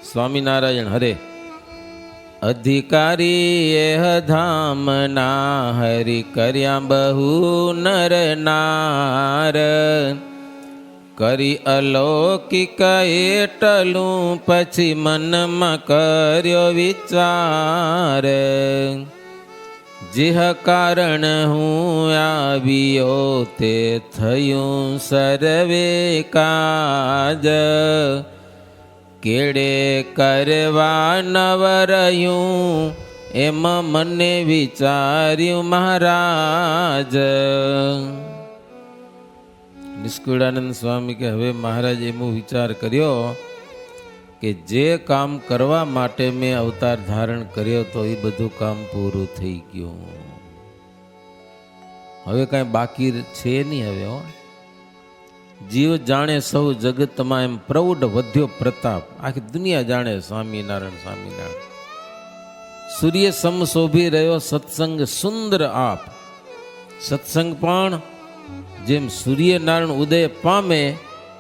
સ્વામિનારાયણ હરે. અધિકારી એહ ધામના હરિ કર્યા બહુ નર નાર, કરી અલૌકિક એટલું પછી મનમાં કર્યો વિચાર, જેહ કારણ હું આવ્યો તે થયું સર્વે કાજ, કેડે કરવા નવરયું એમાં મને વિચાર્યું મહારાજ. નિષ્કુળાનંદ સ્વામી કે હવે મહારાજ એવો વિચાર કર્યો કે જે કામ કરવા માટે મેં અવતાર ધારણ કર્યો તો એ બધું કામ પૂરું થઈ ગયું. હવે કાંઈ બાકી છે નહીં. હવે જીવ જાણે સૌ જગતમાં એમ પ્રૌઢ વધ્યો પ્રતાપ, આખી દુનિયા જાણે સ્વામિનારાયણ સ્વામિનારાયણ. સૂર્ય સમ શોભી રહ્યો સત્સંગ સુંદર આપ. સત્સંગ પણ જેમ સૂર્યનારાયણ ઉદય પામે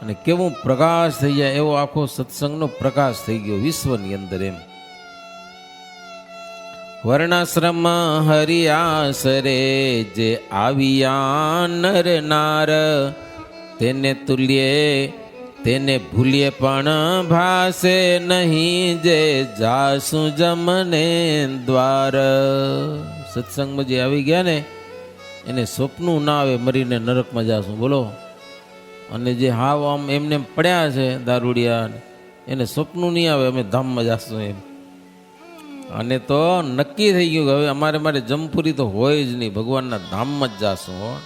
અને કેવું પ્રકાશ થઈ જાય એવો આખો સત્સંગનો પ્રકાશ થઈ ગયો વિશ્વની અંદર. એમ વર્ણાશ્રમ હરિયાસરે જે આવ્યા નર નાર, તેને તુલ્યે તેને ભૂલ્યે પણ ભાસે નહીં, જે જાસુ જમને દ્વાર. સત્સંગમાં જે આવી ગયા ને એને સ્વપ્નું ના આવે મરીને નરકમાં જાશું. બોલો. અને જે હાવ આમ એમને પડ્યા છે દારૂડિયા, એને સ્વપ્નું નહીં આવે અમે ધામમાં જાશું એમ. અને તો નક્કી થઈ ગયું કે હવે અમારે જમપુરી તો હોય જ નહીં, ભગવાનના ધામમાં જ જાશું.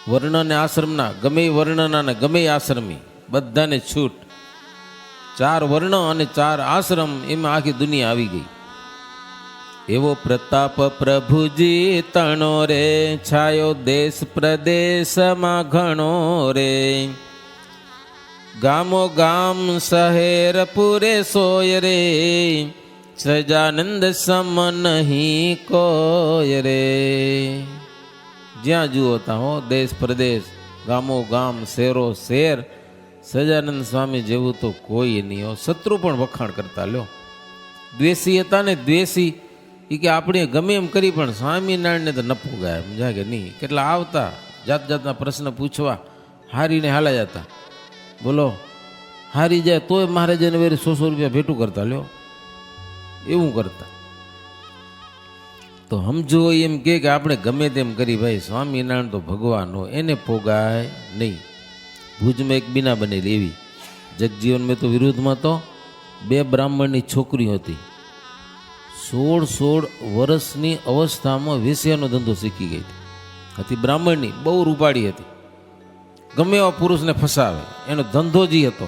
વર્ણ અને આશ્રમના ગમે વર્ણના ને ગમે આશ્રમી બધાને છૂટ. 4 વર્ણ અને 4 આશ્રમ એમાં આખી દુનિયા આવી ગઈ. એવો પ્રતાપ પ્રભુજી તણો રે, છાયો દેશ પ્રદેશમાં ઘણો રે. ગામો ગામ શહેર પૂરે સોય રે, સજાનંદ સમ નહીં કોઈ રે. જ્યાં જુઓ ત્યાં હો, દેશ પ્રદેશ, ગામો ગામ, શેરો શેર, સજાનંદ સ્વામી જેવું તો કોઈ નહીં હો. શત્રુ પણ વખાણ કરતા. લ્યો, દ્વેષી હતા ને, દ્વેષી એ કે આપણે ગમે એમ કરી પણ સ્વામિનારાયણને તો નપું ગયા. સમજ્યા કે નહીં? કેટલા આવતા જાત જાતના પ્રશ્ન પૂછવા, હારીને હાલા જતા. બોલો, હારી જાય તોય મહારાજાને વેરી 100 રૂપિયા ભેટું કરતા. લ્યો, એવું કરતા. તો સમજો એમ કે આપણે ગમે તેમ કરી ભાઈ સ્વામિનારાયણ તો ભગવાન હોય, એને પોગાય નહીં. ભુજમાં એક બીના બનેલી એવી. જગજીવન મેં તો વિરુદ્ધમાં તો 2 બ્રાહ્મણની છોકરી હતી. 16 વર્ષની અવસ્થામાં વેશ્યાનો ધંધો શીખી ગઈ હતી. બ્રાહ્મણની બહુ રૂપાળી હતી. ગમે એવા પુરુષને ફસાવે, એનો ધંધો જ હતો.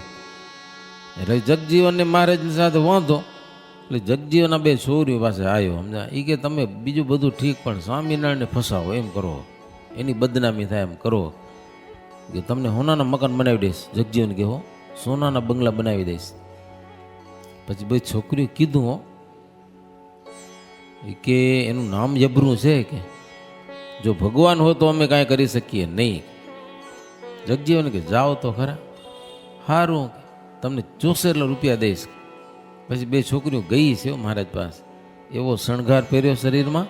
એટલે જગજીવનને મહારાજની સાથે વાંધો, એટલે જગજીવનના 2 છોરીઓ પાસે આવ્યો. સમજા? એ કે તમે બીજું બધું ઠીક પણ સ્વામિનારાયણને ફસાવો એમ કરો, એની બદનામી થાય એમ કરો, કે તમને સોનાના મકાન બનાવી દઈશ. જગજીવન કે હો, સોનાના બંગલા બનાવી દઈશ. પછી 2 છોકરીઓ કીધું હો કે એનું નામ જબરું છે, કે જો ભગવાન હોય તો અમે કાંઈ કરી શકીએ નહીં. જગજીવન કે જાઓ તો ખરા, સારું તમને 64 રૂપિયા દઈશ. પછી 2 છોકરીઓ ગઈ છે મહારાજ પાસે. એવો શણગાર પહેર્યો શરીરમાં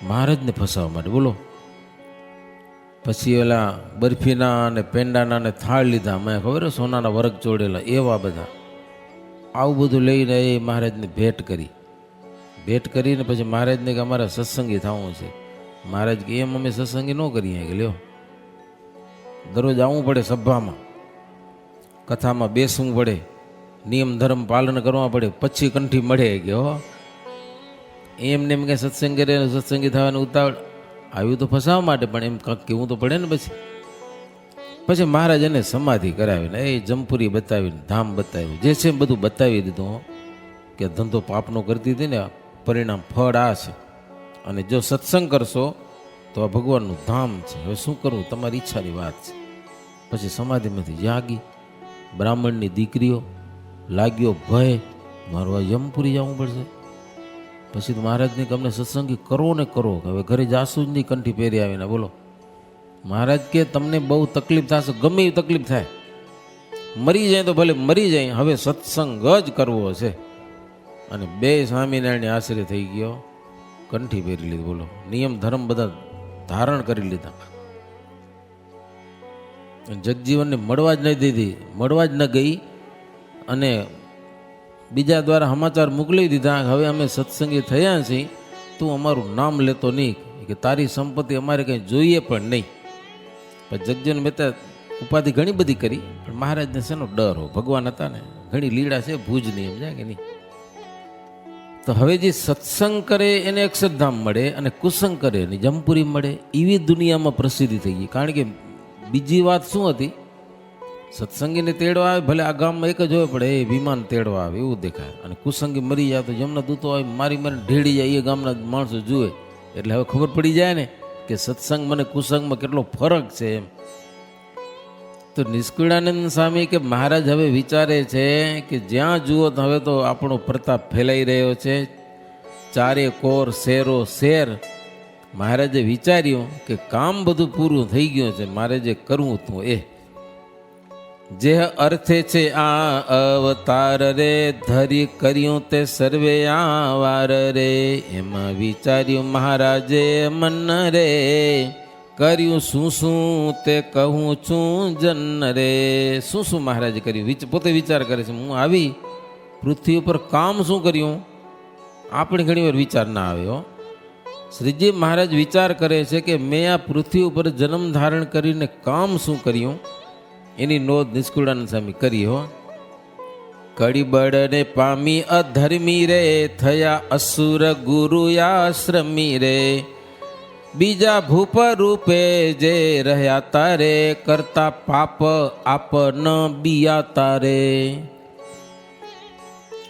મહારાજને ફસાવવા માટે. બોલો. પછી ઓલા બરફીના અને પેંડાના ને થાળ લીધા, મેં ખબર સોનાના વર્ગ ચોડેલા એવા બધા. આવું બધું લઈને એ મહારાજને ભેટ કરી. ભેટ કરીને પછી મહારાજને કે અમારે સત્સંગી થવું છે. મહારાજ કે એમ અમે સત્સંગી ન કરીએ. કે લ્યો, દરરોજ આવવું પડે સભામાં, કથામાં બેસવું પડે, નિયમ ધર્મ પાલન કરવા પડે, પછી કંઠી મળે. કે હો એમને એમ કે સત્સંગી થવાનું ઉતાવળ આવ્યું તો ફસાવવા માટે, પણ એમ કાંક કેવું તો પડે ને. પછી મહારાજ એને સમાધિ કરાવીને એ જમપુરી બતાવીને ધામ બતાવ્યું, જે છે બધું બતાવી દીધું. કે ધંધો પાપનો કરતી હતી ને, પરિણામ ફળ આ છે, અને જો સત્સંગ કરશો તો આ ભગવાનનું ધામ છે. હવે શું કરવું, તમારી ઈચ્છાની વાત છે. પછી સમાધિમાંથી જાગી. બ્રાહ્મણની દીકરીઓ લાગ્યો ભય, મારું આ યમપુરી જવું પડશે. પછી મહારાજને કે અમને સત્સંગી કરો ને કરો, હવે ઘરે જાશું જ નહીં કંઠી પહેરી આવીને. બોલો. મહારાજ કે તમને બહુ તકલીફ થશે, ગમે એવી તકલીફ થાય, મરી જાય તો ભલે મરી જાય, હવે સત્સંગ જ કરવો છે. અને બે સ્વામિનારાયણ આશરે થઈ ગયો, કંઠી પહેરી લીધી. બોલો, નિયમ ધર્મ બધા ધારણ કરી લીધા. જગજીવનને મળવા જ નહીં દીધી, મળવા જ ન ગઈ. અને બીજા દ્વારા સમાચાર મોકલી દીધા, હવે અમે સત્સંગી થયા છીએ, તું અમારું નામ લેતો નહીં, કે તારી સંપત્તિ અમારે કંઈ જોઈએ પણ નહીં. પણ જગજીવન મહેતા ઉપાધિ ઘણી બધી કરી, પણ મહારાજને શેનો ડર હો, ભગવાન હતા ને, ઘણી લીડા છે ભુજની, એમ જાય કે નહીં. તો હવે જે સત્સંગ કરે એને અક્ષરધામ મળે, અને કુસંગ કરે એની જમપુરી મળે. એવી દુનિયામાં પ્રસિદ્ધિ થઈ ગઈ. કારણ કે બીજી વાત શું હતી, સત્સંગીને તેડવા આવે, ભલે આ ગામમાં એક જ હોય, પણ એ વિમાન તેડવા આવે એવું દેખાય. અને કુસંગી મરી જાય તો જમના દૂતો આવે મારી મને ઢેડી જાય, એ ગામના માણસો જુએ એટલે હવે ખબર પડી જાય ને કે સત્સંગ મને કુસંગમાં કેટલો ફરક છે એમ. તો નિષ્કુળાનંદ સ્વામી કે મહારાજ હવે વિચારે છે કે જ્યાં જુઓ તો હવે તો આપણો પ્રતાપ ફેલાઈ રહ્યો છે, ચારે કોર શેરો શેર. મહારાજે વિચાર્યું કે કામ બધું પૂરું થઈ ગયું છે, મારે જે કરવું હતું એ જે અર્થે છે આ અવતાર રે, ધરી કર્યું તે સર્વે આવાર રે. એમાં વિચાર્યું મહારાજે મન રે, કર્યું શું શું તે કહું છું જન રે. શું શું મહારાજે કર્યું, પોતે વિચાર કરે છે. હું આવી પૃથ્વી ઉપર કામ શું કર્યું, આપણે ઘણી વાર વિચાર ના આવ્યો. શ્રીજી મહારાજ વિચાર કરે છે કે મેં આ પૃથ્વી ઉપર જન્મ ધારણ કરીને કામ શું કર્યું, એની નોંધ નિષ્કુળાનંદ સ્વામી કરી હો. કડીબળને પામી અધર્મી રે, થયા અસુર ગુરુ આશ્રમી રે. બીજા ભૂપ રૂપે જે રહ્યા તારે, કરતા પાપ આપ ન બિયા તારે.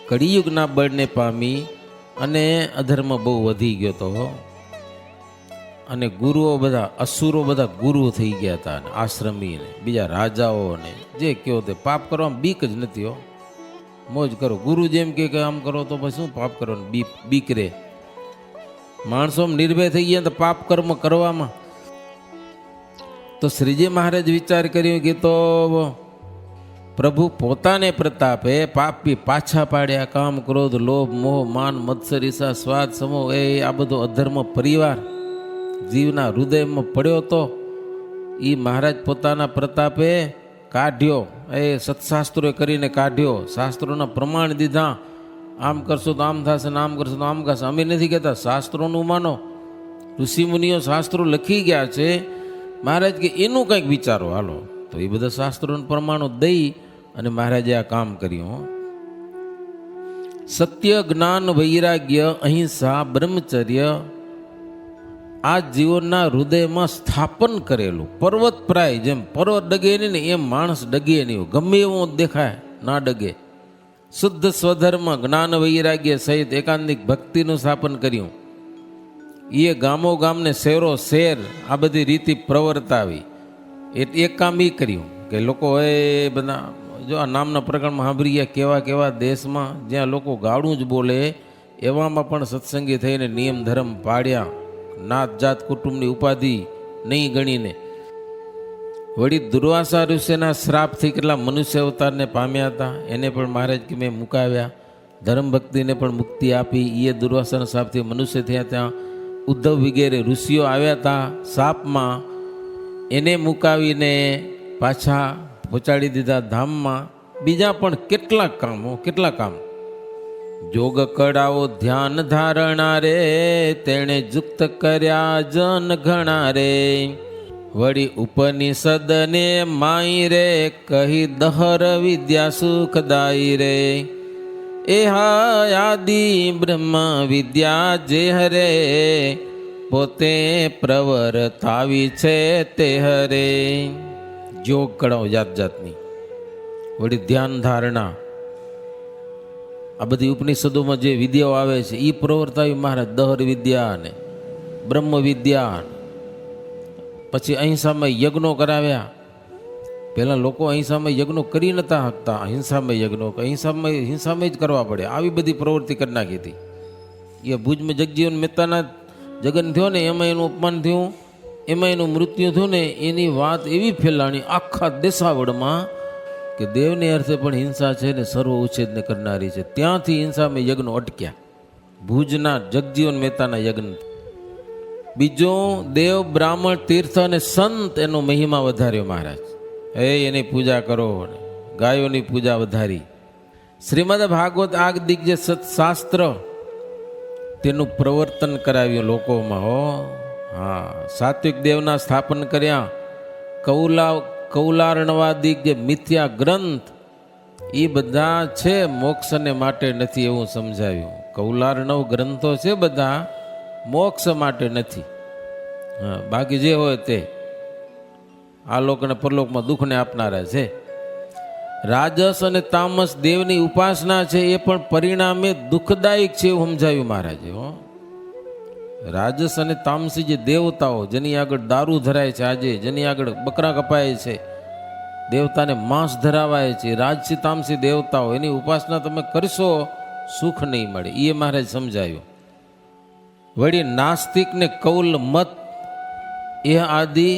કળિયુગના બળને પામી અને અધર્મ બહુ વધી ગયો તો, અને ગુરુઓ બધા અસુરો બધા ગુરુ થઈ ગયા હતા, અને આશ્રમી ને બીજા રાજાઓ ને જે કયો તે પાપ કરવામાં બીક જ નથી હો. મોજ કરો, ગુરુ જેમ કે આમ કરો તો પછી શું પાપ કરવાનું બીક રે. માણસો નિર્ભય થઈ ગયા તો પાપ કર્મ કરવામાં. તો શ્રીજી મહારાજ વિચાર કર્યો કે તો પ્રભુ પોતાને પ્રતાપે પાપી પાછા પાડ્યા. કામ ક્રોધ લોભ મોહ માન મત્સર ઈર્ષા સ્વાદ સમોહ એ આ બધો અધર્મ પરિવાર જીવના હૃદયમાં પડ્યો તો એ મહારાજ પોતાના પ્રતાપે કાઢ્યો. એ સત્શાસ્ત્રોએ કરીને કાઢ્યો, શાસ્ત્રોના પ્રમાણ દીધા. આમ કરશો તો આમ થશે ને આમ કરશો તો આમ થશે. અમે નથી કહેતા, શાસ્ત્રોનું માનો. ઋષિમુનિઓ શાસ્ત્રો લખી ગયા છે, મહારાજ કે એનું કંઈક વિચારો હાલો. તો એ બધા શાસ્ત્રોના પ્રમાણો દઈ અને મહારાજે આ કામ કર્યું. સત્ય જ્ઞાન વૈરાગ્ય અહિંસા બ્રહ્મચર્ય આ જીવનના હૃદયમાં સ્થાપન કરેલું. પર્વત પ્રાય, જેમ પર્વત ડગે નહીં ને એમ માણસ ડગે નહીં, ગમે એવો દેખાય ના ડગે. શુદ્ધ સ્વધર્મ જ્ઞાન વૈરાગ્ય સહિત એકાંતિક ભક્તિનું સ્થાપન કર્યું. એ ગામો ગામને શેરો શેર આ બધી રીતિ પ્રવર્તાવી. એક કામ એ કર્યું કે લોકો એ બધા જો આ નામના પ્રકરણમાં સાંભળી ગયા, કેવા કેવા દેશમાં જ્યાં લોકો ગાળું જ બોલે એવામાં પણ સત્સંગી થઈને નિયમ ધર્મ પાડ્યા. નાત જાત કુટુંબની ઉપાધિ નહીં ગણીને. વળી દુર્વાસા ઋષિના શ્રાપથી કેટલા મનુષ્ય અવતારને પામ્યા હતા, એને પણ મહારાજ કે મેં મુકાવ્યા. ધર્મ ભક્તિને પણ મુક્તિ આપી, એ દુર્વાસાના શ્રાપથી મનુષ્ય થયા. ત્યાં ઉદ્ધવ વગેરે ઋષિઓ આવ્યા હતા શાપમાં, એને મુકાવીને પાછા પહોંચાડી દીધા ધામમાં. બીજા પણ કેટલા કામ જોગ કડાઓ ધ્યાન ધારણા રે, તેણે જુક્ત કર્યા જન ઘણા રે. વળી ઉપનિષદને માઈ રે, કહી દહર વિદ્યા સુખદાયી રે. એ આદિ બ્રહ્મ વિદ્યા જે હરે, પોતે પ્રવર્તાવી છે તે હરે. જોગ કળાઓ જાત જાતની, વળી ધ્યાન ધારણા, આ બધી ઉપનિષદોમાં જે વિદ્યાઓ આવે છે એ પ્રવર્તાવી મહારાજ. દહર વિદ્યા ને બ્રહ્મ વિદ્યા. પછી અહિંસામાં યજ્ઞો કરાવ્યા. પહેલાં લોકો અહિંસામાં યજ્ઞો કરી નતા શકતા, અહિંસામાં યજ્ઞો હિંસામાં જ કરવા પડે. આવી બધી પ્રવૃત્તિ કરી નાખી હતી. એ ભુજમાં જગજીવન મહેતાના જગન થયો ને એમાં એનું અપમાન થયું, એમાં એનું મૃત્યુ થયું ને એની વાત એવી ફેલાણી આખા દેશાવડમાં કે દેવની અર્થે પણ હિંસા છે ને સર્વ ઉચ્છેદને કરનારી છે. ત્યાંથી હિંસામાં યજ્ઞ અટક્યા, ભુજના જગજીવન મહેતાના યજ્ઞ. બીજો દેવ, બ્રાહ્મણ, તીર્થ અને સંત એનો મહિમા વધાર્યો મહારાજ. એની પૂજા કરો, ગાયોની પૂજા વધારી. શ્રીમદ ભાગવત આગ દિગ્જે સત્શાસ્ત્ર તેનું પ્રવર્તન કરાવ્યું લોકોમાં. હો હા, સાત્વિક દેવના સ્થાપન કર્યા. કૌલાર્ણવાદિક જે મિથ્યા ગ્રંથ એ બધા છે મોક્ષને માટે નથી એવું સમજાવ્યું. કૌલાર્ણવ ગ્રંથો છે બધા મોક્ષ માટે નથી. હા, બાકી જે હોય તે આ લોક અને પરલોકમાં દુઃખને આપનારા છે. રાજસ અને તામસ દેવની ઉપાસના છે એ પણ પરિણામે દુઃખદાયક છે એવું સમજાવ્યું મહારાજે. હો, રાજસ અને તામસી જે દેવતાઓ જેની આગળ દારૂ ધરાય છે, આજે જેની આગળ બકરા કપાય છે, દેવતાને માંસ ધરાવાય છે, રાજસી તામસી દેવતાઓ, એની ઉપાસના તમે કરશો સુખ નહીં મળે, એ મહારાજ સમજાયું. વળી નાસ્તિક ને કૌલ મત એ આદિ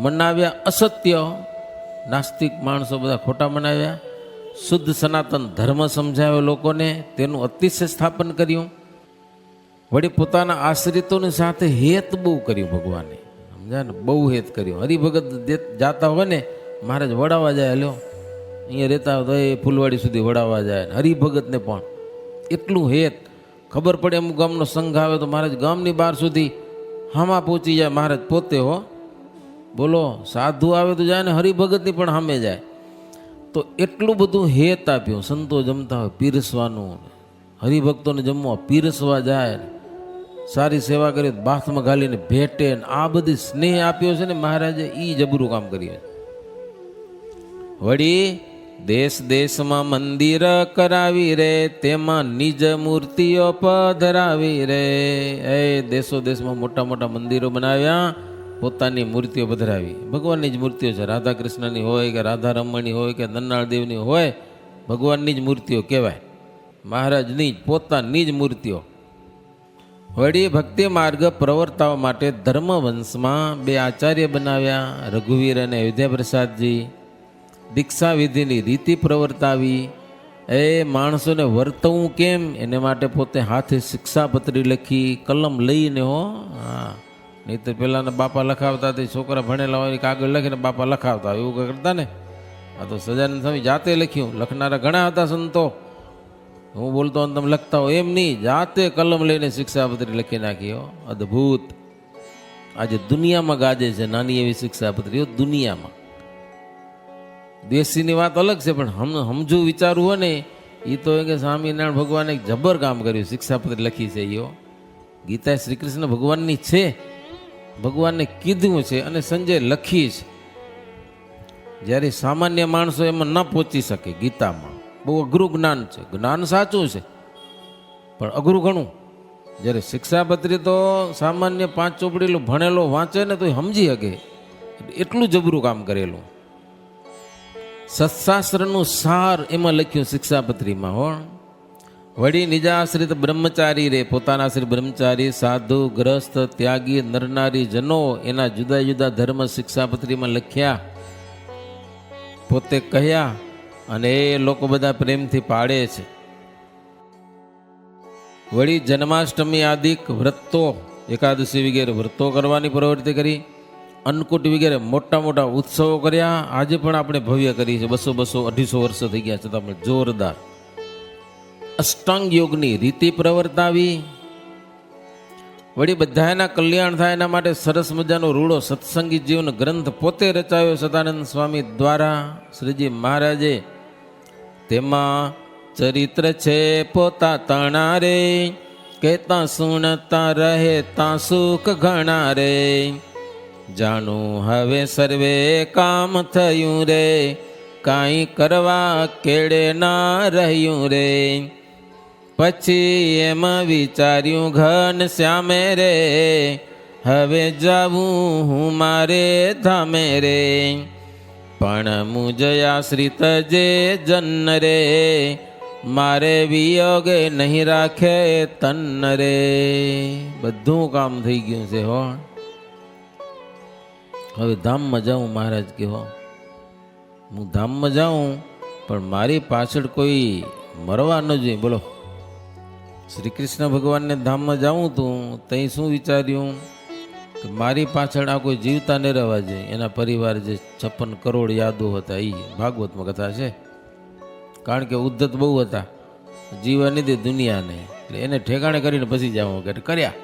મનાવ્યા અસત્ય. નાસ્તિક માણસો બધા ખોટા મનાવ્યા. શુદ્ધ સનાતન ધર્મ સમજાવ્યો લોકોને, તેનું અતિશય સ્થાપન કર્યું. વળી પોતાના આશ્રિતોની સાથે હેત બહુ કર્યું ભગવાને. સમજાય ને, બહુ હેત કર્યું. હરિભગત જાતા હોય ને, મહારાજ વડાવવા જાય. હલ્યો અહીંયા રહેતા હોય તો એ ફૂલવાડી સુધી વડાવવા જાય. હરિભગતને પણ એટલું હેત. ખબર પડે અમુક ગામનો સંઘ આવે તો મહારાજ ગામની બહાર સુધી હામાં પહોંચી જાય. મહારાજ પોતે હો, બોલો, સાધુ આવે તો જાય ને હરિભગતની પણ સામે જાય. તો એટલું બધું હેત આપ્યું. સંતો જમતા હોય પીરસવાનું, હરિભક્તોને જમવા પીરસવા જાય, સારી સેવા કરી બાથમાં ઘાલીને ભેટે, આ બધી સ્નેહ આપ્યો છે ને મહારાજે, એ જબરું કામ કર્યું. વળી દેશ દેશમાં મંદિર કરાવી રે, તેમાં નિજ મૂર્તિઓ પધરાવી રે. એ દેશો દેશમાં મોટા મોટા મંદિરો બનાવ્યા, પોતાની મૂર્તિઓ પધરાવી. ભગવાનની જ મૂર્તિઓ છે. રાધા કૃષ્ણની હોય કે રાધા રમણની હોય કે નન્નાળદેવની હોય, ભગવાનની જ મૂર્તિઓ કહેવાય. મહારાજની જ પોતાની જ મૂર્તિઓ. વળી ભક્તિ માર્ગ પ્રવર્તાવવા માટે ધર્મવંશમાં 2 આચાર્ય બનાવ્યા, રઘુવીર અને અયોધ્યા પ્રસાદજી. દીક્ષા વિધિની રીતિ પ્રવર્તાવી. એ માણસોને વર્તવું કેમ એને માટે પોતે હાથે શિક્ષાપત્રી લખી, કલમ લઈને. હો હા, નહીં તો પેલાના બાપા લખાવતા તે છોકરા ભણેલા હોય કાગળ લખીને બાપા લખાવતા હોય, એવું કરતા ને. આ તો સજાનંદ સ્વામી જાતે લખ્યું. લખનારા ઘણા હતા સંતો, હું બોલતો તમે લખતા હો એમ નહીં, જાતે કલમ લઈને શિક્ષાપત્રી લખી નાખી. હો અદ્ભુત. આજે દુનિયામાં ગાજે છે નાની એવી શિક્ષાપત્રીઓ દુનિયામાં. દેશીની વાત અલગ છે, પણ સમજુ વિચારવું હોય ને એ તો કે સ્વામિનારાયણ ભગવાને એક જબર કામ કર્યું, શિક્ષાપત્રી લખી છે. યો ગીતા શ્રી કૃષ્ણ ભગવાનની છે, ભગવાનને કીધું છે અને સંજય લખી છે. જ્યારે સામાન્ય માણસો એમાં ન પહોંચી શકે. ગીતામાં બહુ અઘરું જ્ઞાન છે, જ્ઞાન સાચું છે પણ અઘરું ઘણું. જ્યારે શિક્ષાપત્રી તો સામાન્ય 5 ચોપડીલું ભણેલો વાંચે ને તો સમજી શકે, એટલું જબરું કામ કરેલું. સત્શાસ્ત્રનું સાર એમાં લખ્યું શિક્ષાપત્રીમાં. હો વળી નિજાશ્રિત બ્રહ્મચારી રે, પોતાના આશ્રિત બ્રહ્મચારી, સાધુ, ગ્રસ્ત, ત્યાગી, નરનારી જનો એના જુદા જુદા ધર્મ શિક્ષાપત્રીમાં લખ્યા, પોતે કહ્યા અને એ લોકો બધા પ્રેમથી પાડે છે. વળી જન્માષ્ટમી આદિક વ્રતો, એકાદશી વગેરે વ્રતો કરવાની પ્રવૃત્તિ કરી. અન્નકૂટ વગેરે મોટા મોટા ઉત્સવો કર્યા. આજે પણ આપણે ભવ્ય કરી છે. 200, 250 વર્ષો થઈ ગયા છતાં પણ જોરદાર. અષ્ટાંગ યોગની રીતિ પ્રવર્તાવી. વળી બધાના કલ્યાણ થાય એના માટે સરસ મજાનો રૂડો સત્સંગી જીવન ગ્રંથ પોતે રચાયો સદાનંદ સ્વામી દ્વારા, શ્રીજી મહારાજે. તેમાં ચરિત્ર છે પોતા તણા રે, કહેતા સુણતા રહે તા સુખ ઘણા રે. જાણું હવે સર્વે કામ થયું રે, કાંઈ કરવા કેડે ના રહ્યું રે. પછી એમ વિચાર્યું ઘન શ્યામે રે, હવે જાવું હું મારે ધામે રે. પણ મુજયાશ્રિત જે જન રે, મારે વિયોગે નહીં રાખે તન રે. બધું કામ થઈ ગયું છે. હો હવે ધામમાં જાઉં મહારાજ કે. હો હું ધામમાં જાઉં પણ મારી પાછળ કોઈ મરવા ન જોઈએ. બોલો, શ્રી કૃષ્ણ ભગવાનને ધામમાં જાઉં તું ત્યાં શું વિચાર્યું કે મારી પાછળ આ કોઈ જીવતા નહીં રહેવા જોઈએ. એના પરિવાર જે 56 કરોડ યાદો હતા એ ભાગવતમાં કથા છે. કારણ કે ઉદ્ધત બહુ હતા, જીવવા નહીં દે દુનિયાને, એટલે એને ઠેકાણે કરીને પછી જાઉં કે કર્યા.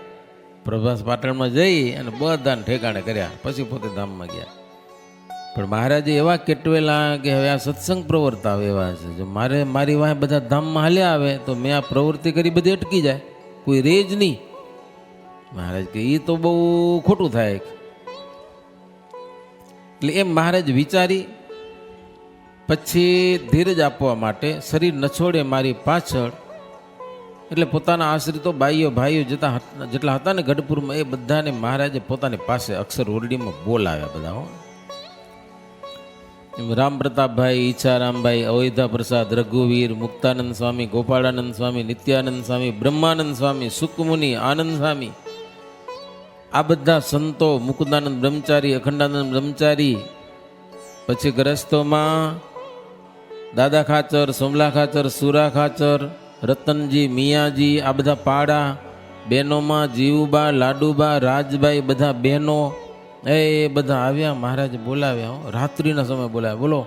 પ્રભાસ પાટણમાં જઈ અને બધાને ઠેકાણે કર્યા, પછી પોતે ધામમાં ગયા. પણ મહારાજે એવા કેટવેલા કે હવે આ સત્સંગ પ્રવર્તાવે એવા છે. જો મારી વાંહે બધા ધામમાં હાલ્યા આવે તો મેં આ પ્રવૃત્તિ કરી બધી અટકી જાય, કોઈ રે જ નહીં. મહારાજ કે એ તો બહુ ખોટું થાય. એટલે એમ મહારાજ વિચારી પછી ધીરજ આપવા માટે શરીર નછોડે મારી પાછળ, એટલે પોતાના આશ્રિતો ભાઈઓ જેટલા હતા ને ગઢપુરમાં એ બધાને મહારાજે પોતાની પાસે અક્ષર ઓરડીમાં બોલાવ્યા બધા. રામ પ્રતાપભાઈ, ઈચ્છારામભાઈ, અવૈધા પ્રસાદ, રઘુવીર, મુક્તાનંદ સ્વામી, ગોપાળાનંદ સ્વામી, નિત્યાનંદ સ્વામી, બ્રહ્માનંદ સ્વામી, સુકમુનિ, આનંદ સ્વામી, આ બધા સંતો, મુકુદાનંદ બ્રહ્મચારી, અખંડાનંદ બ્રહ્મચારી, પછી ગ્રસ્તોમાં દાદા ખાચર, સોમલા ખાચર, સુરા ખાચર, રતનજી, મિયાજી, આ બધા પાડા, બહેનોમાં જીવુબા, લાડુબા, રાજભાઈ, બધા બહેનો એ બધા આવ્યા. મહારાજે બોલાવ્યા, રાત્રિના સમય બોલાવ્યા. બોલો,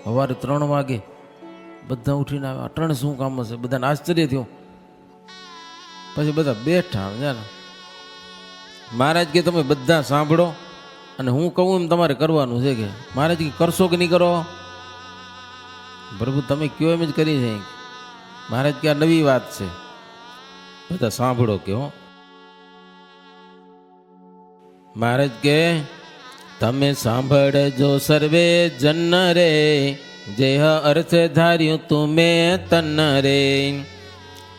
સવારે 3 વાગે બધા ઉઠીને આવ્યા. અટણ શું કામ હશે? બધાને આશ્ચર્ય થયું. પછી બધા બેઠા. જાણે મહારાજ કે તમે બધા સાંભળો અને હું કહું એમ તમારે કરવાનું છે. કે મહારાજ કે કરશો કે નહીં કરો? પ્રભુ તમે કયો એમ જ કરી છે. મહારાજ કે આ નવી વાત છે, બધા સાંભળો. કે હો મહારાજ કે તમે સાંભળજો સર્વે જન રે, જેહ અર્થ ધાર્યું તુમે તન રે,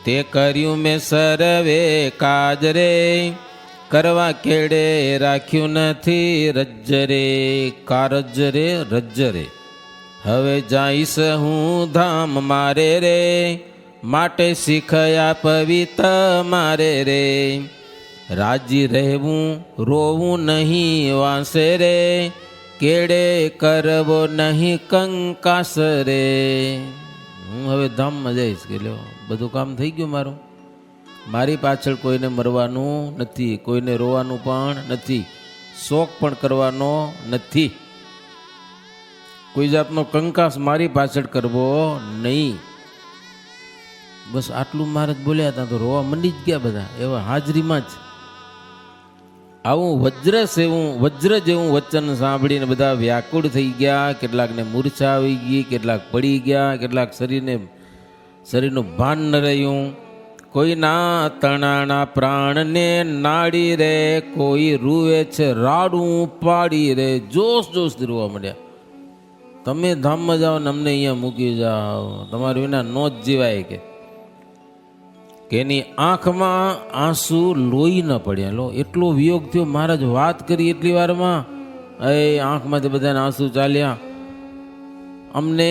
તે કર્યું મેં સર્વે કાજ રે, કરવા કેડે રાખ્યું નથી રજ્જ રે. કારજ રે રજ્જ રે. હવે જાઈશ હું ધામ મારે રે, માટે શીખયા પવિત મારે રે. રાજી રહેવું રોવું નહીં વાંસે રે, કેડે કરવો નહીં કંકાસ રે. હું હવે ધામમાં જઈશ. કે લ્યો બધું કામ થઈ ગયું મારું. મારી પાછળ કોઈને મરવાનું નથી, કોઈને રોવાનું પણ નથી, શોક પણ કરવાનો નથી, કોઈ જાતનો કંકાસ મારી પાછળ કરવો નહીં. બસ આટલું મહારાજ બોલ્યા હતા તો રોવા મંડી જ ગયા બધા, એવા હાજરીમાં જ. આવું વજ્ર જેવું વચન સાંભળીને બધા વ્યાકુળ થઈ ગયા. કેટલાકને મૂર્છા આવી ગઈ, કેટલાક પડી ગયા, કેટલાક શરીરનું ભાન ન રહ્યું. કોઈના તણાના પ્રાણને નાડી રે, કોઈ રૂવે છે રાડું પાડી રે. જોશથી રોવા માંડ્યા. તમે ધામમાં જાઓ ને અમને અહીંયા મૂકી જાઓ, તમારી વિના નો જ જીવાય. કે એની આંખમાં આંસુ લોહી ન પડ્યા. લો એટલો વિયોગ થયો. મહારાજ વાત કરી એટલી વારમાં આંખમાંથી બધાને આંસુ ચાલ્યા. અમને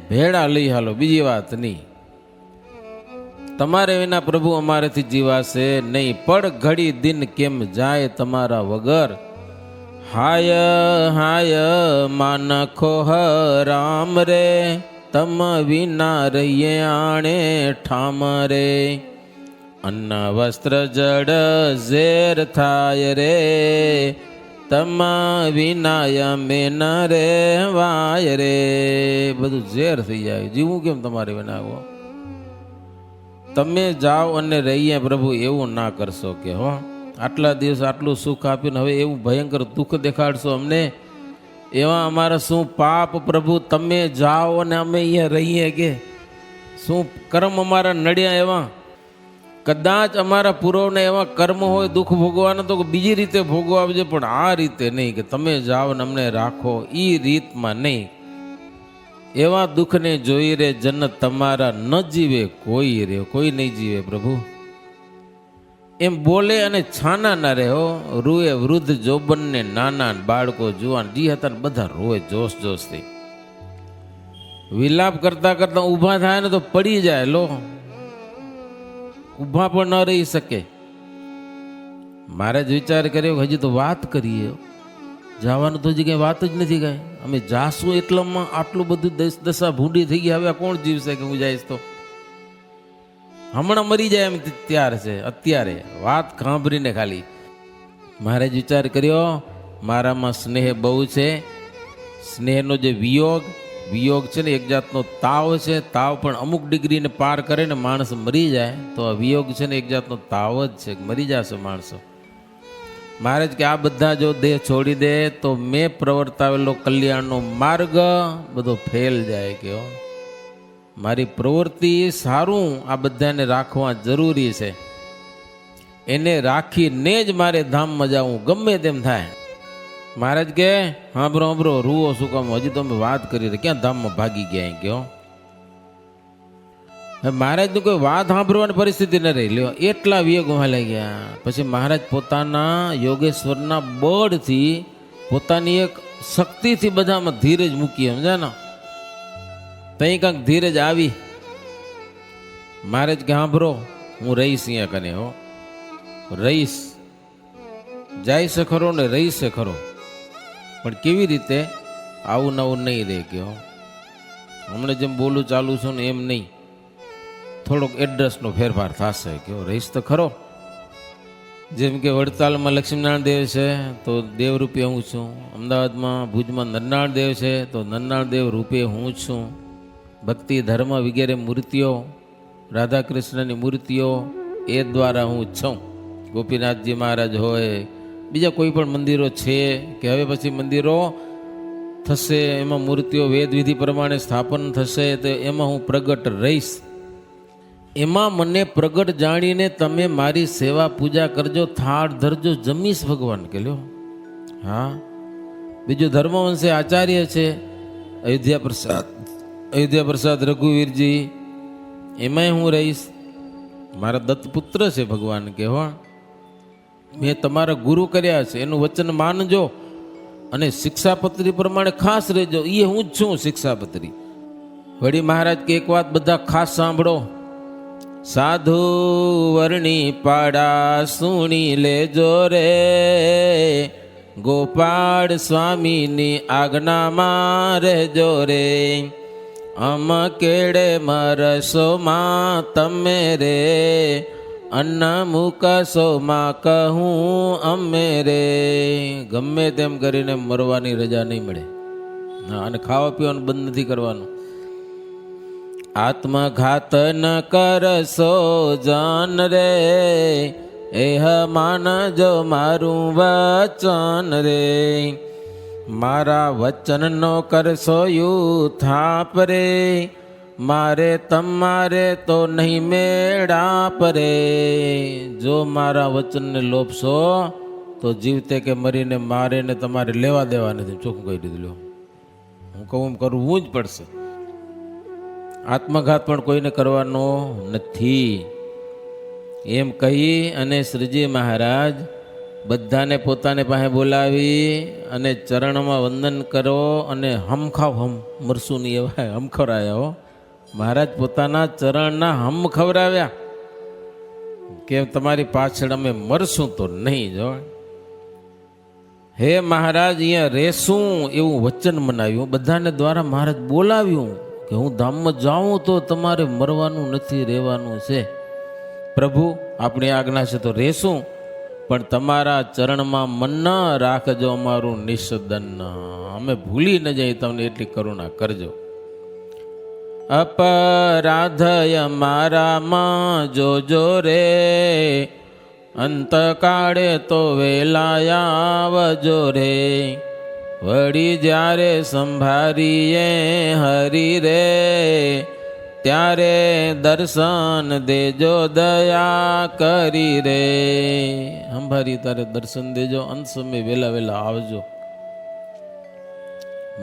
ભેળા લઈ હાલો, બીજી વાત નહીં. તમારે વિના પ્રભુ અમારેથી જીવાશે નહીં. પડ ઘડી દિન કેમ જાય તમારા વગર, હાય હાય માનખો રામ રે, તમ વિના રહીએ આણે ઠામ રે. અન્ન વસ્ત્ર જડ ઝેર થાય રે, તમ વિના મેં ન રહેવાય રે. બધું ઝેર થઈ જાય. જીવું કેમ તમારે વિના? આવો તમે જાઓ અને રહીએ પ્રભુ, એવું ના કરશો. કે હો આટલા દિવસ આટલું સુખ આપ્યું, હવે એવું ભયંકર દુઃખ દેખાડશો અમને? એવા અમારા શું પાપ પ્રભુ? તમે જાઓ અને અમે અહીંયા રહીએ. કે શું કર્મ અમારા નડ્યા એવા? કદાચ અમારા પૂર્વના એવા કર્મ હોય દુઃખ ભોગવાના, તો બીજી રીતે ભોગવાવજે, પણ આ રીતે નહીં. કે તમે જાઓ ને અમને રાખો, એ રીતમાં નહીં. એવા દુઃખને જોઈ રે જન તમારા ન જીવે કોઈ રે, કોઈ નહીં જીવે પ્રભુ. એમ બોલે અને છાના ના રહે. હો રૂએ વૃદ્ધ જોબન ને નાના બાળકો જુવાન જી હતા ને બધા રોએ જોશથી. વિલાપ કરતા કરતા ઊભા થાય ને તો પડી જાય. લો ઊભા પણ ન રહી શકે. મારે જ વિચાર કર્યો હજી તો વાત કરીએ. જવાનું તો હજી કંઈ વાત જ નથી કાંઈ. અમે જાશું એટલામાં આટલું બધું દશા ભૂંડી થઈ ગઈ. હવે આ કોણ જીવશે કે હું જઈશ તો હમણાં મરી જાય એમ ત્યાર છે. અત્યારે વાત સાંભળીને ખાલી મારે જ વિચાર કર્યો, મારામાં સ્નેહ બહુ છે. સ્નેહનો જે વિયોગ છે ને એક જાતનો તાવ છે. તાવ પણ અમુક ડિગ્રીને પાર કરે ને માણસ મરી જાય તો આ વિયોગ છે ને એક જાતનો તાવ જ છે, મરી જશે માણસો. મારે જ કે આ બધા જો દેહ છોડી દે તો મેં પ્રવર્તાવેલો કલ્યાણનો માર્ગ બધો ફેલ જાય. કે મારી પ્રવૃત્તિ સારું આ બધાને રાખવા જરૂરી છે. એને રાખીને જ મારે ધામમાં જવું ગમે તેમ થાય. મહારાજ કે હાંભરો રૂવો શું કામ, હજી તો અમે વાત કરી રહી, ક્યાં ધામમાં ભાગી ગયા કયો. મહારાજની કોઈ વાત સાંભળવાની પરિસ્થિતિ ન રહી લ્યો, એટલા વિયોગમાં લઈ ગયા. પછી મહારાજ પોતાના યોગેશ્વરના બળથી પોતાની એક શક્તિથી બધામાં ધીરજ મૂકી, સમજ્યા ને. તઈ કાંક ધીરજ આવી. મહારાજ કે સાંભળો હું રહીશ અહીંયા કને, હો રહીશ, જાય છે ખરો ને રહીશ છે ખરો, પણ કેવી રીતે આવું નવું નહીં રહે. કે હમણાં જેમ બોલું ચાલુ છું ને એમ નહીં, થોડોક એડ્રેસનો ફેરફાર થશે. કે રહીશ તો ખરો. જેમ કે વડતાલમાં લક્ષ્મીનારાયણ દેવ છે તો દેવ રૂપે હું છું. અમદાવાદમાં ભુજમાં નરનાળ દેવ છે તો નરનાળ દેવ રૂપે હું છું. ભક્તિ ધર્મ વગેરે મૂર્તિઓ, રાધા કૃષ્ણની મૂર્તિઓ એ દ્વારા હું છું. ગોપીનાથજી મહારાજ હોય, બીજા કોઈ પણ મંદિરો છે કે હવે પછી મંદિરો થશે એમાં મૂર્તિઓ વેદ વિધિ પ્રમાણે સ્થાપન થશે તો એમાં હું પ્રગટ રહીશ. એમાં મને પ્રગટ જાણીને તમે મારી સેવા પૂજા કરજો, થાળ ધરજો, જમીશ ભગવાન. કે લ્યો હા. બીજું ધર્મવંશે આચાર્ય છે અયોધ્યા પ્રસાદ રઘુવીરજી, એમાંય હું રહીશ. મારા દત્તપુત્ર છે ભગવાન. કે હો મેં તમારા ગુરુ કર્યા છે એનું વચન માનજો અને શિક્ષાપત્રી પ્રમાણે ખાસ રહેજો. એ હું જ છું શિક્ષાપત્રી. વળી મહારાજ કે એક વાત બધા ખાસ સાંભળો, સાધુ વર્ણી પાડા સુણી લેજો રે, ગોપાળ સ્વામીની આજ્ઞામાં રહેજો રે. અમ કેડે મરસોમાં તમે રે, અન્ન મૂકશોમાં કહું અમે રે. ગમે તેમ કરીને મરવાની રજા નહીં મળે. હા, અને ખાવા પીવાનું બંધ નથી કરવાનું. આત્મઘાત ન કરશો જાન રે, એહ માનજો મારું વચન રે. મારા વચનનો કરશો યુથાપ રે, મારે તમારે તો નહીં મેળાપ રે. જો મારા વચનને લોપશો તો જીવતે કે મરીને મારે ને તમારે લેવા દેવા નથી. ચોખ્ખું કહી દીધું. હું કહું એમ કરવું જ પડશે. આત્મઘાત પણ કોઈને કરવાનો નથી. એમ કહી અને શ્રીજી મહારાજ બધાને પોતાને પાસે બોલાવી અને ચરણમાં વંદન કરો અને હમખાવ મરશું નહીં એવા હમખવરાયા. હો મહારાજ પોતાના ચરણના હમ ખવરાવ્યા કે તમારી પાછળ અમે મરશું તો નહીં. જો હે મહારાજ અહીંયા રહેશું એવું વચન મનાવ્યું, બધાને દ્વારા મહારાજ બોલાવ્યું કે હું ધામમાં જાઉં તો તમારે મરવાનું નથી, રહેવાનું છે. પ્રભુ આપણી આજ્ઞા છે તો રહેશું, પણ તમારા ચરણમાં મન ન રાખજો અમારું નિષદન, અમે ભૂલી ન જાય તમને એટલી કરુણા કરજો. અપરાધય મારામાં જોજો રે, અંતકાળે તો વેલાયાવજો રે. વળી જ્યારે સંભારીએ હરી રે, ત્યારે દર્શન દેજો દયા કરી રે. સંભારી તારે દર્શન દેજો, અંત સમય વેલા વેલા આવજો.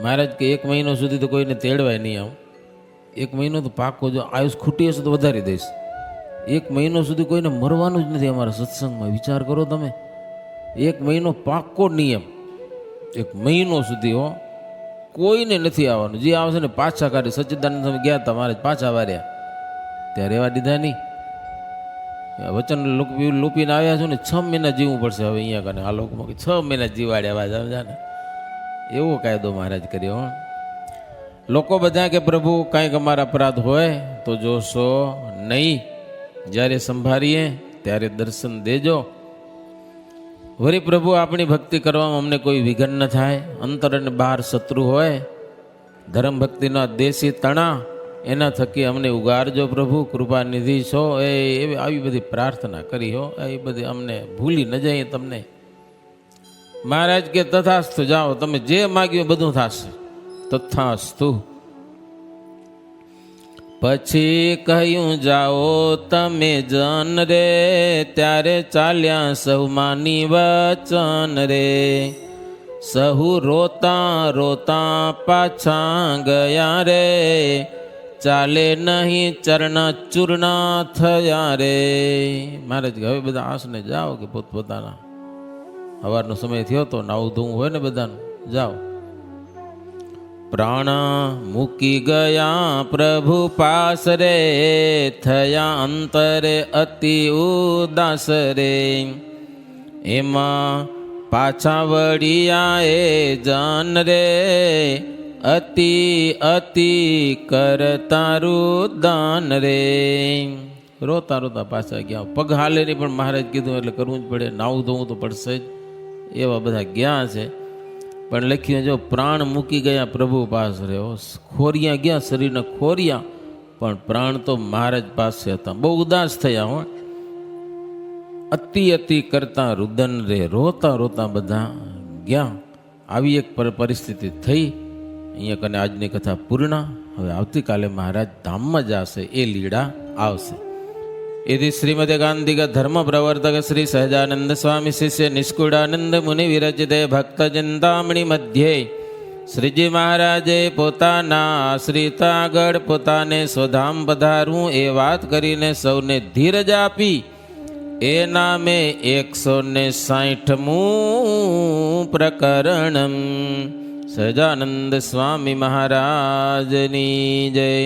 મહારાજ કે 1 મહિનો સુધી તો કોઈને તેડવાય નહીં. આવું 1 મહિનો તો પાકો, જો આયુષ ખૂટી હશે તો વધારી દઈશ. 1 મહિનો સુધી કોઈને મરવાનું જ નથી અમારા સત્સંગમાં. વિચાર કરો તમે, 1 મહિનો પાકો નિયમ. 1 મહિનો સુધી હો કોઈને નથી આવવાનું. જે આવશે ને પાછા કાઢી. સચ્ચિદાનંદ સ્વામી ગયા હતા મહારાજ, પાછા વાર્યા, ત્યાં રહેવા દીધા નહીં. વચન લોપીને આવ્યા છો ને 6 મહિના જીવવું પડશે હવે અહીંયા કને. આ લોકોમાં 6 મહિના જીવાડ્યા સમજા ને. એવો કાયદો મહારાજ કર્યો હો. લોકો બધા કે પ્રભુ કાંઈક અમારા અપરાધ હોય તો જોશો નહીં, જ્યારે સંભાળીએ ત્યારે દર્શન દેજો. વળી પ્રભુ આપણી ભક્તિ કરવામાં અમને કોઈ વિઘન ન થાય. અંતર અને બહાર શત્રુ હોય, ધર્મ ભક્તિનો દેશી તણા, એના થકી અમને ઉગારજો પ્રભુ, કૃપા નિધિ છો. આવી બધી પ્રાર્થના કરી હો. એ બધી અમને ભૂલી ન જઈએ તમને. મહારાજ કે તથાસ્તુ, જાઓ, તમે જે માગ્યું બધું થશે. તથાસ્તુ. પછી કહ્યું જાઓ તમે જન રે, ત્યારે ચાલ્યા સહુ માની વચન રે. સહુ રોતા રોતા પાછા ગયા રે, ચાલે નહીં ચરણ ચૂર્ણ થયા રે. મહારાજ હવે બધા આસને જાઓ કે પોતપોતાના, સવારનો સમય થયો તો નાવું ધોવું હોય ને બધાનું, જાઓ. પ્રાણ મૂકી ગયા પ્રભુ પાસ રે, થયા અંતરે અતિ ઉદાસ રે. એમાં પાછા વળિયા એ જન રે, અતિ અતિ કરતા રુદન રે. રોતા રોતા પાછા ગયા. પગ હાલે નહીં પણ મહારાજ કીધું એટલે કરવું જ પડે, નાવું ધોવું તો પડશે જ. એવા બધા ગયા છે. પણ લખ્યું જો પ્રાણ મૂકી ગયા પ્રભુ પાસ રહ્યો. ખોરિયા ગયા, શરીરના ખોરિયા, પણ પ્રાણ તો મહારાજ પાસે હતા. બહુ ઉદાસ થયા હો. અતિ અતિ કરતા રુદન રે, રોતા રોતા બધા ગયા. આવી એક પરિસ્થિતિ થઈ. અહીંયા કને આજની કથા પૂર્ણ. હવે આવતીકાલે મહારાજ ધામમાં જશે, એ લીડા આવશે. यदि श्रीमते गांधी का धर्म प्रवर्तक श्री सहजानंद स्वामी शिष्य निष्कुड़ानंद मुनि विरचिते भक्त चिंतामणि मध्य श्रीजी महाराजे पोताना आश्रितागढ़ पोताने स्वधाम पधारूं ए वात करीने सौने धीरज आपी ए नामे 160मुं प्रकरणम. सहजानंद स्वामी महाराजनी जय.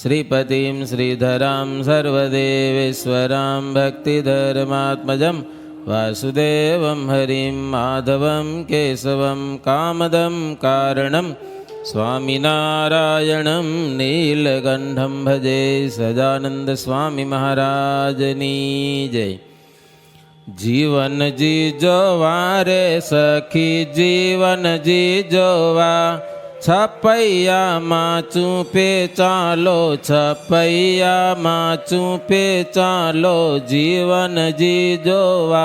श्रीपतिं श्रीधरां सर्वदेवेश्वरां भक्तिधर्मात्मजं वासुदेवं हरिं माधवं केशवं कामदं कारणं स्वामिनारायणं नीलकण्ठं भजे. सदानंद स्वामी महाराजनी जय. जीवन जी जोवा रे सखी जीवन जी जोवा, छपैया माचू पे चालो छपैया माचू पे चालो जीवन जी जोवा.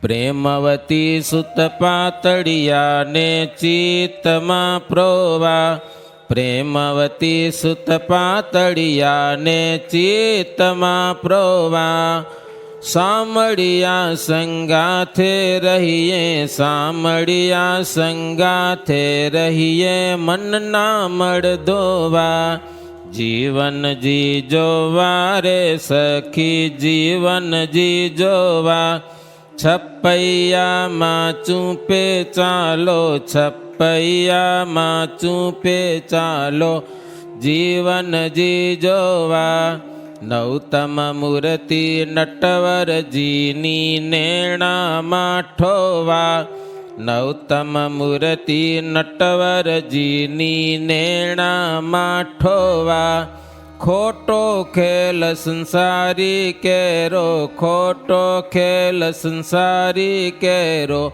प्रेमवती सुत पातड़िया ने चित्त मा प्रोवा, प्रेमवती सुत पातड़िया ने चित्त मा प्रोवा. सामड़िया संगाथे रहिए सामड़िया संगाथे रहिए मन ना मड़ दोवा. जीवन जी जोवा रे सखी जीवन जी जोवा, छपैया माचू पे चालो छपैया माचू पे चालो जीवन जी जोवा. नौतम मूर्ति नटवर जीनी नेणा माठोवा, नौतम मूर्ति नटवर जीनी नेणा माठोवा. खोटो खेल संसारी केरो खोटो खेल संसारी केरो,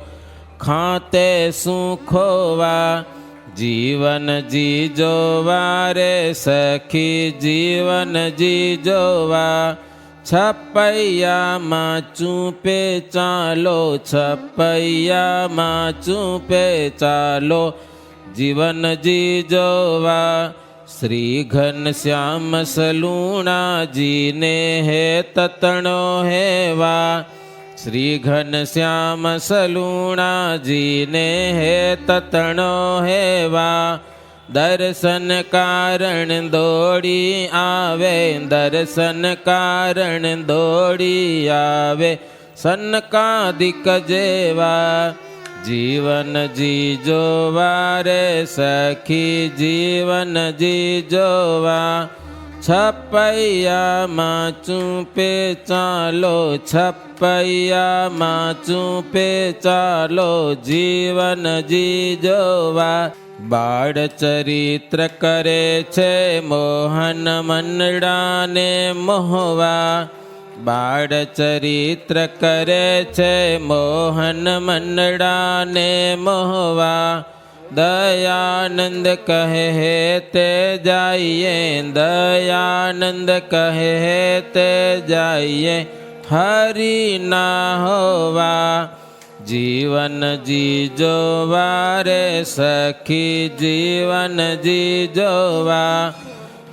खाते सुखोवा. जीवन जी जोवा रे सखी जीवन जी जोवा, छपैया माचू पे चालो छपैया माचू पे चालो जीवन जी जोवा. श्री घन श्याम सलूणा जी ने है ततणो हेवा, श्री घन श्याम सलूणा जी ने है ततणो हेवा. दर्शन कारण दौड़ी आवे दर्शन कारण दौड़ी आवे सनकादिक जेवा. जीवन जी जोवा रे सखी जीवन जी जोवा, છપૈયામાં ચૂપે ચાલો, છપૈયામાં ચૂપે ચાલો, જીવન જીજોવા. બાળ ચરિત્ર કરે છે મોહન મનડાને મોહવા. બાળ ચરિત્ર કરે છે મોહન મનડાને મોહવા. દયાનંદ કહે તે જાઈએ, દયાનંદ કહે તે જાઈએ, હરિ ના હોવા. જીવન જીજોવા રે સખી, જીવન જીજોવા.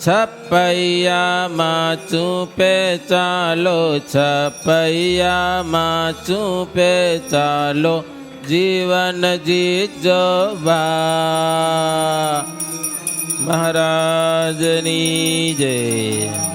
છપૈયામાં ચૂપે ચાલો, છપૈયામાં ચૂપે ચાલો, જીવન જીજોવા. મહારાજની જય.